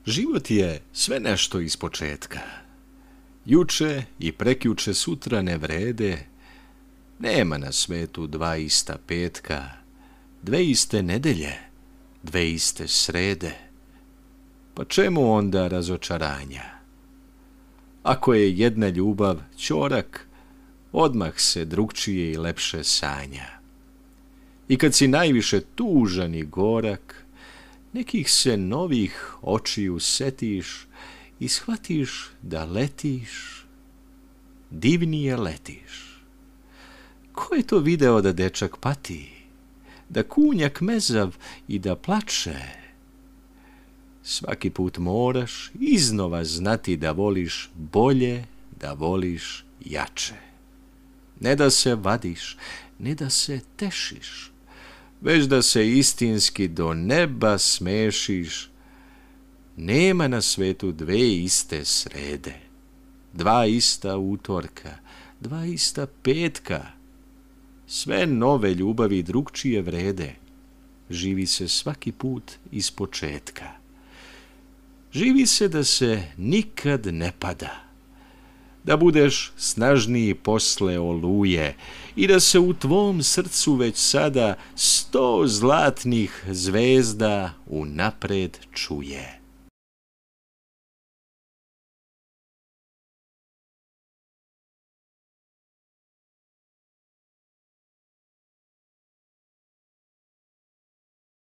Život je sve nešto iz početka. Juče i prekjuče sutra ne vrede, nema na svetu dva ista petka, dve iste nedelje, dve iste srede. Pa čemu onda razočaranja? Ako je jedna ljubav ćorak, odmah se drugčije i lepše sanja. I kad si najviše tužan i gorak, nekih se novih očiju setiš i shvatiš da letiš, divnije letiš. Ko je to video da dečak pati, da kunjak mezav i da plače? Svaki put moraš iznova znati da voliš bolje, da voliš jače. Ne da se vadiš, ne da se tešiš, već da se istinski do neba smešiš. Nema na svetu dve iste srede, dva ista utorka, dva ista petka. Sve nove ljubavi drugčije vrede, živi se svaki put iz početka. Živi se da se nikad ne pada, da budeš snažniji posle oluje i da se u tvom srcu već sada 100 zlatnih zvezda unapred čuje.